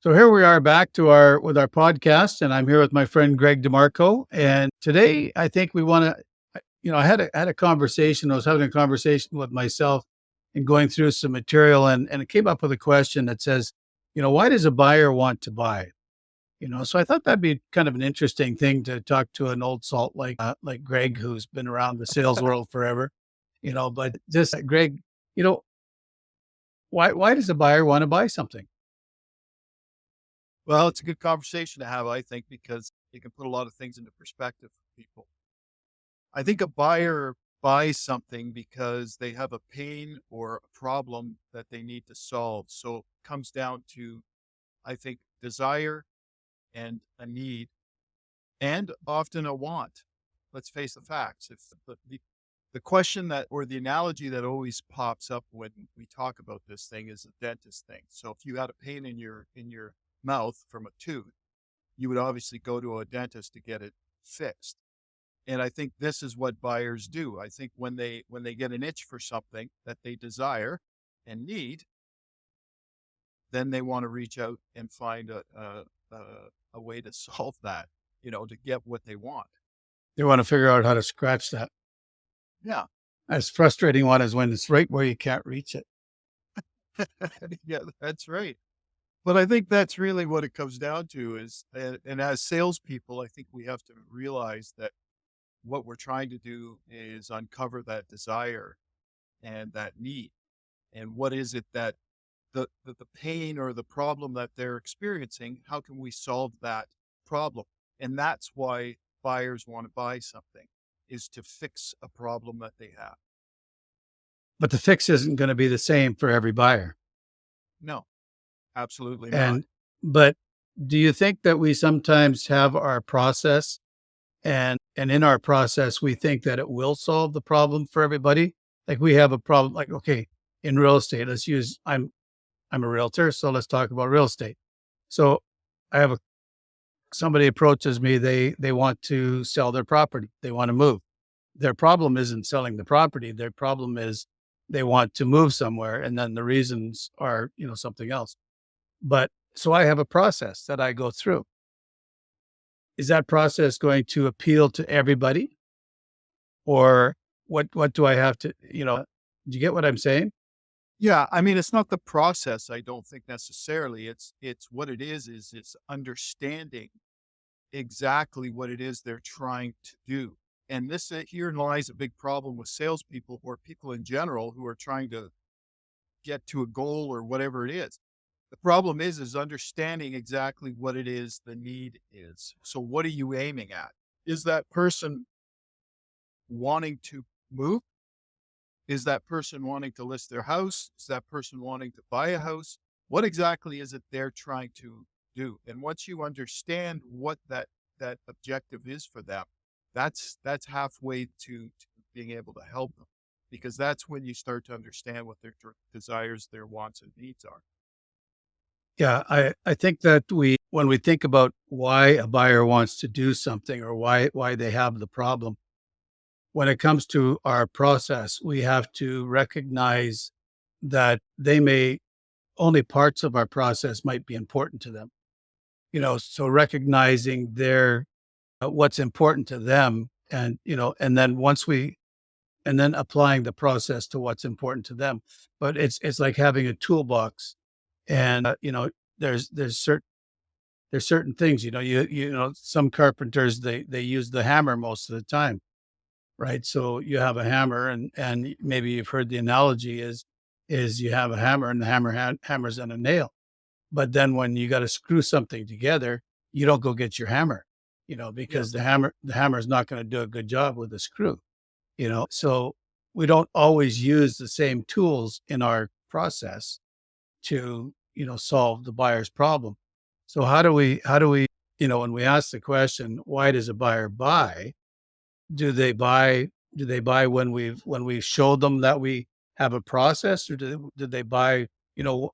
So here we are back to with our podcast, and I'm here with my friend Greg DeMarco. And today, I think we want to, I had a conversation. I was having a conversation with myself and going through some material, and it came up with a question that says, why does a buyer want to buy? So I thought that'd be kind of an interesting thing to talk to an old salt like Greg, who's been around the sales world forever. But just Greg, you know, why does a buyer want to buy something? Well, it's a good conversation to have, I think, because it can put a lot of things into perspective for people. I think a buyer buys something because they have a pain or a problem that they need to solve. So it comes down to, I think, desire and a need and often a want. Let's face the facts. If the question that or the analogy that always pops up when we talk about this thing is a dentist thing. So if you had a pain in your mouth from a tooth, you would obviously go to a dentist to get it fixed. And I think this is what buyers do. I think when they get an itch for something that they desire and need, then they want to reach out and find a way to solve that, to get what they want. They want to figure out how to scratch that. Yeah. As frustrating one is when it's right where you can't reach it. Yeah, that's right. But I think that's really what it comes down to is, and as salespeople, I think we have to realize that what we're trying to do is uncover that desire and that need. And what is it that the pain or the problem that they're experiencing, how can we solve that problem? And that's why buyers want to buy something, is to fix a problem that they have. But the fix isn't going to be the same for every buyer. No, absolutely not. And but do you think that we sometimes have our process and in our process we think that it will solve the problem for everybody? Like we have a problem like okay, in real estate, let's use I'm a realtor, so let's talk about real estate. So I have a somebody approaches me, they want to sell their property. They want to move. Their problem isn't selling the property. Their problem is they want to move somewhere and then the reasons are, something else. But so I have a process that I go through. Is that process going to appeal to everybody? Or what do I have to, do you get what I'm saying? Yeah, I mean, it's not the process, I don't think necessarily. It's what it is it's understanding exactly what it is they're trying to do. And this here lies a big problem with salespeople or people in general who are trying to get to a goal or whatever it is. The problem is understanding exactly what it is the need is. So what are you aiming at? Is that person wanting to move? Is that person wanting to list their house? Is that person wanting to buy a house? What exactly is it they're trying to do? And once you understand what that objective is for them, that's halfway to being able to help them, because that's when you start to understand what their desires, their wants, and needs are. Yeah, I think that when we think about why a buyer wants to do something or why they have the problem, when it comes to our process, we have to recognize that they may only parts of our process might be important to them. So recognizing their what's important to them and then and then applying the process to what's important to them. But it's like having a toolbox and there's certain things, some carpenters they use the hammer most of the time, right? So you have a hammer and maybe you've heard the analogy is you have a hammer and the hammers in a nail. But then when you got to screw something together, you don't go get your hammer, Yeah. because the hammer is not going to do a good job with the screw, So we don't always use the same tools in our process to, solve the buyer's problem. So how do we, when we ask the question, why does a buyer buy? Do they buy do they buy when we show them that we have a process, or do they buy,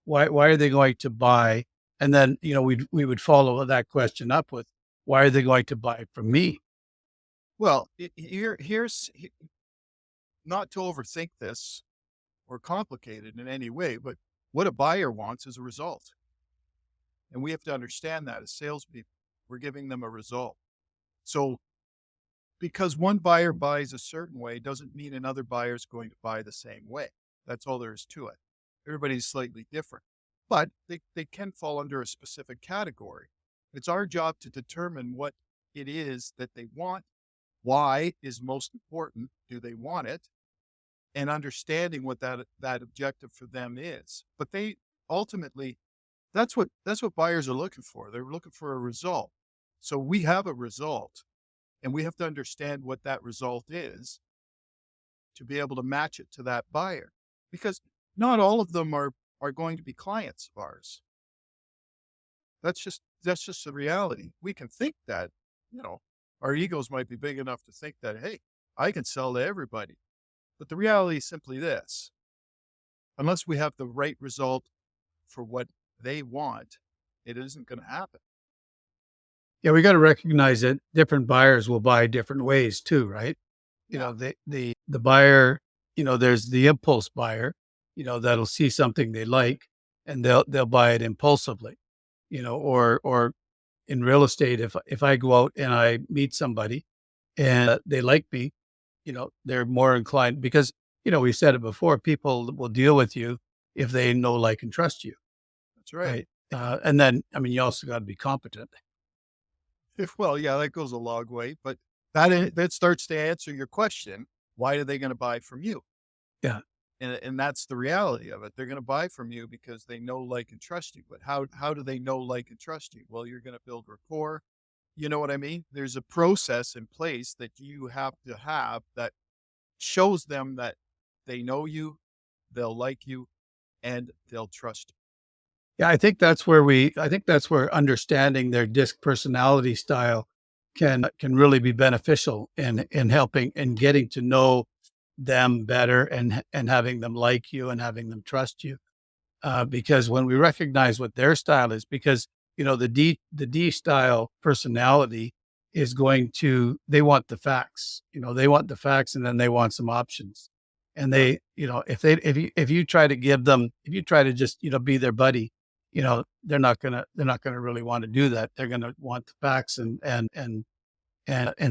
why are they going to buy? And then, we would follow that question up with, why are they going to buy from me? Well, not to overthink this or complicate it in any way, but what a buyer wants is a result. And we have to understand that as salespeople, we're giving them a result. So because one buyer buys a certain way doesn't mean another buyer is going to buy the same way. That's all there is to it. Everybody's slightly different, but they can fall under a specific category. It's our job to determine what it is that they want, why is most important, do they want it, and understanding what that objective for them is. But they ultimately, that's what buyers are looking for. They're looking for a result. So we have a result, and we have to understand what that result is to be able to match it to that buyer. Because not all of them are going to be clients of ours. That's just the reality. We can think that, you know, our egos might be big enough to think that, hey, I can sell to everybody. But the reality is simply this: unless we have the right result for what they want, it isn't going to happen. Yeah, we got to recognize that different buyers will buy different ways too, right? Yeah, The buyer, there's the impulse buyer, that'll see something they like and they'll buy it impulsively, or in real estate, if I go out and I meet somebody and they like me, they're more inclined because, we've said it before, people will deal with you if they know, like, and trust you, that's right. right? And then, I mean, you also got to be competent. Well, yeah, that goes a long way, but that starts to answer your question. Why are they going to buy from you? Yeah. And that's the reality of it. They're going to buy from you because they know, like, and trust you. But how do they know, like, and trust you? Well, you're going to build rapport. You know what I mean? There's a process in place that you have to have that shows them that they know you, they'll like you, and they'll trust you. Yeah, I think that's where understanding their disc personality style can really be beneficial in helping and getting to know them better and having them like you and having them trust you. Because when we recognize what their style is, because the D style personality is going to they want the facts, they want the facts, and then they want some options. And Yeah, if you try to give them if you try to just be their buddy, they're not gonna really want to do that. They're gonna want the facts and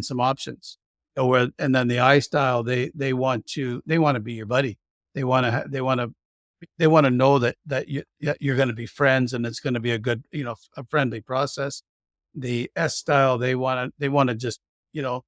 some options. And then the I style, they want to be your buddy. They want to know that you're going to be friends and it's going to be a good, a friendly process. The S style, they want to just, you know,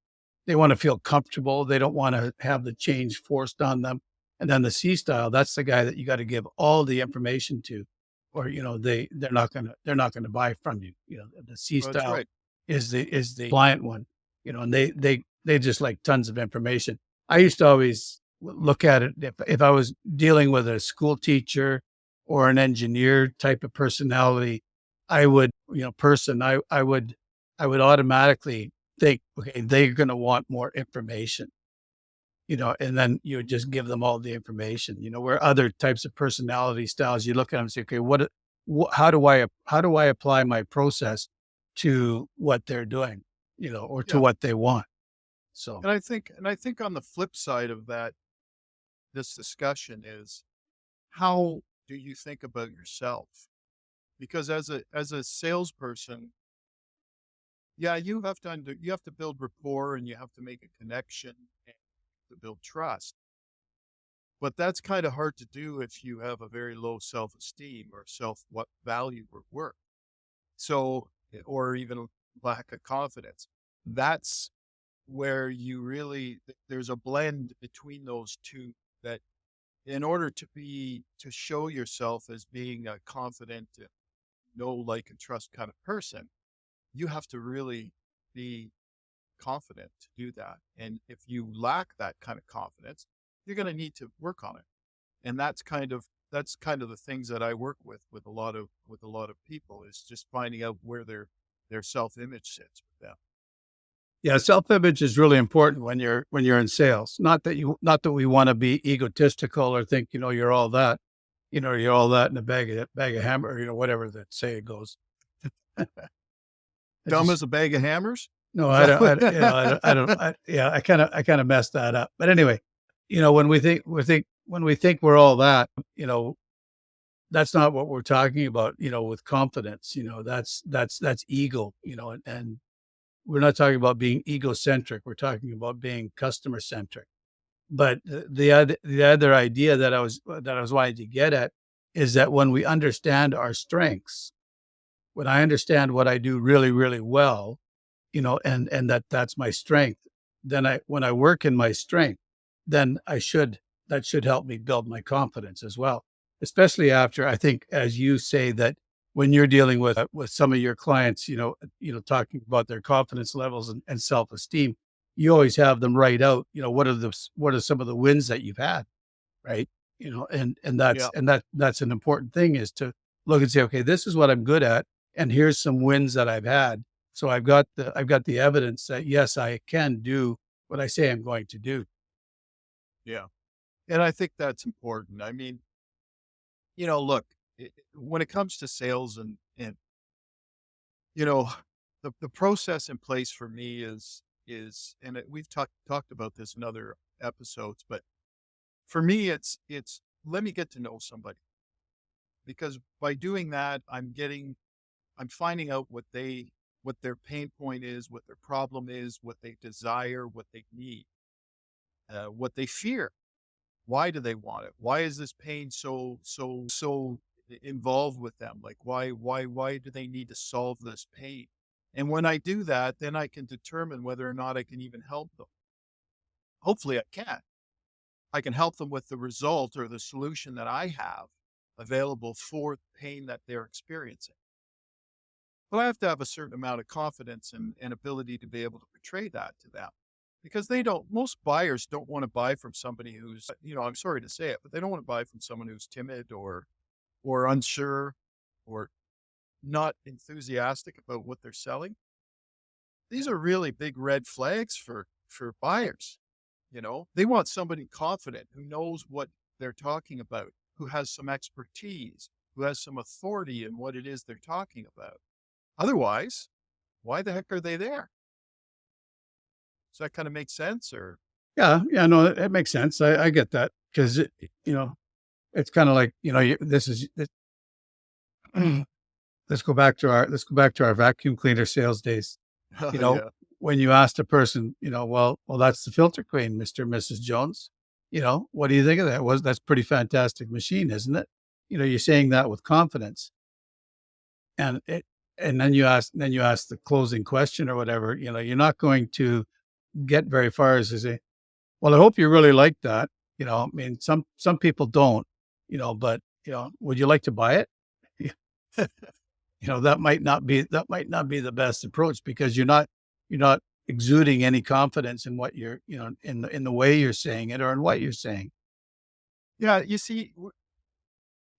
they want to feel comfortable. They don't want to have the change forced on them. And then the C style, that's the guy that you got to give all the information to, or they're not gonna buy from you. The C well, that's style right. is the client one, and they just like tons of information. I used to always look at it if I was dealing with a school teacher or an engineer type of personality, I would, person, I would automatically think, okay, they're going to want more information, and then you would just give them all the information, where other types of personality styles, you look at them and say, okay, how do I apply my process to what they're doing, or to Yeah. what they want. So, And I think on the flip side of that, this discussion is, how do you think about yourself? Because as a salesperson, yeah, you have to build rapport and you have to make a connection and to build trust. But that's kind of hard to do if you have a very low self-esteem or self what value or worth. So, or even lack of confidence. That's where you really there's a blend between those two, that in order to show yourself as being a confident, know, like, and trust kind of person, you have to really be confident to do that. And if you lack that kind of confidence, you're going to need to work on it. And that's kind of the things that I work with a lot of people, is just finding out where their self-image sits with them. yeah, self-image is really important when you're in sales. Not that we want to be egotistical or think, you're all that, you're all that in a bag of hammer, whatever that saying goes. I Dumb just as a bag of hammers. No, Is I that don't, what? I don't, yeah, I kind of messed that up. But anyway, when we think we're all that, that's not what we're talking about, with confidence, that's ego, and we're not talking about being egocentric. We're talking about being customer centric. But the other idea that I was wanting to get at is that when we understand our strengths, when I understand what I do really, really well, and that's my strength, then when I work in my strength, then that should help me build my confidence as well. Especially after, I think, as you say, that when you're dealing with some of your clients, talking about their confidence levels and self-esteem, you always have them write out, what are some of the wins that you've had, right? And Yeah. that's an important thing, is to look and say, okay, this is what I'm good at, and here's some wins that I've had. So I've got the evidence that yes, I can do what I say I'm going to do. Yeah. And I think that's important. I mean, look, when it comes to sales and you know, the process in place for me is, and we've talked about this in other episodes, but for me, it's let me get to know somebody, because by doing that, I'm finding out what their pain point is, what their problem is, what they desire, what they need, what they fear. Why do they want it? Why is this pain so involved with them? Like, why do they need to solve this pain? And when I do that, then I can determine whether or not I can even help them. Hopefully I can. I can help them with the result or the solution that I have available for the pain that they're experiencing. But I have to have a certain amount of confidence and ability to be able to portray that to them, because most buyers don't want to buy from somebody who's, I'm sorry to say it, but they don't want to buy from someone who's timid or unsure or not enthusiastic about what they're selling. These are really big red flags for buyers. They want somebody confident who knows what they're talking about, who has some expertise, who has some authority in what it is they're talking about. Otherwise, why the heck are they there? Does that kind of make sense? Or Yeah, yeah, no, it makes sense. I get that, because you know, it's kind of like, let's go back to our vacuum cleaner sales days. You know, yeah, when you asked a person, well, that's the filter queen, Mr. and Mrs. Jones. What do you think of that? That's pretty fantastic machine, isn't it? You're saying that with confidence, and it, and then you ask the closing question or whatever. You're not going to get very far as to say, well, I hope you really like that. I mean, some people don't, but would you like to buy it? That might not be the best approach, because you're not exuding any confidence in what you're, in the way you're saying it or in what you're saying. yeah. You see,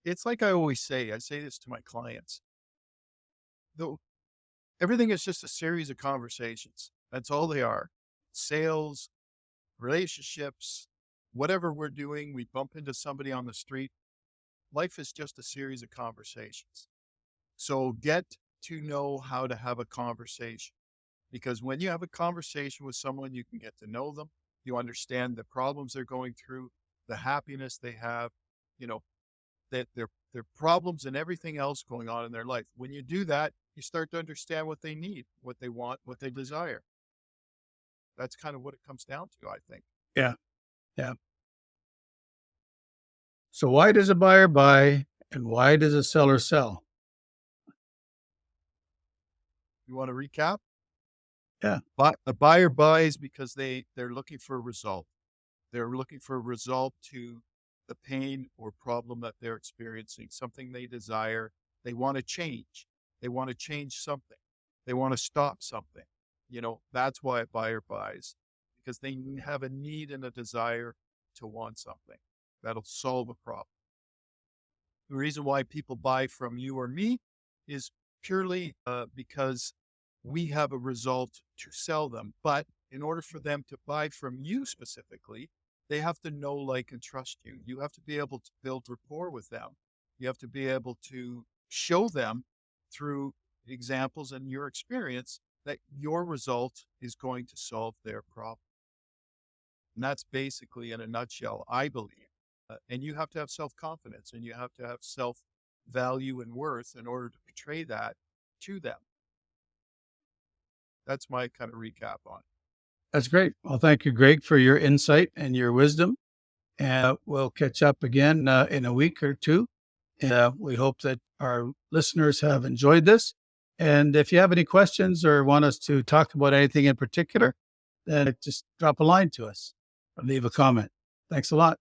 it's like I always say. I say this to my clients. Though everything is just a series of conversations. That's all they are. Sales, relationships, whatever we're doing. We bump into somebody on the street. Life is just a series of conversations. So get to know how to have a conversation, because when you have a conversation with someone, you can get to know them. You understand the problems they're going through, the happiness they have, you know, that their problems and everything else going on in their life. When you do that, you start to understand what they need, what they want, what they desire. That's kind of what it comes down to, I think. Yeah, yeah. So why does a buyer buy and why does a seller sell? You want to recap? Yeah, A buyer buys because they're looking for a result. They're looking for a result to the pain or problem that they're experiencing, something they desire. They want to change. They want to change something. They want to stop something. That's why a buyer buys, because they have a need and a desire to want something that'll solve a problem. The reason why people buy from you or me is purely because we have a result to sell them. But in order for them to buy from you specifically, they have to know, like, and trust you. You have to be able to build rapport with them. You have to be able to show them through examples and your experience that your result is going to solve their problem. And that's basically, in a nutshell, I believe. And you have to have self confidence and you have to have self value and worth in order to portray that to them. That's my kind of recap on it. That's great. Well, thank you, Greg, for your insight and your wisdom. And we'll catch up again in a week or two. And we hope that our listeners have enjoyed this. And if you have any questions or want us to talk about anything in particular, then just drop a line to us or leave a comment. Thanks a lot.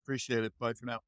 Appreciate it. Bye for now.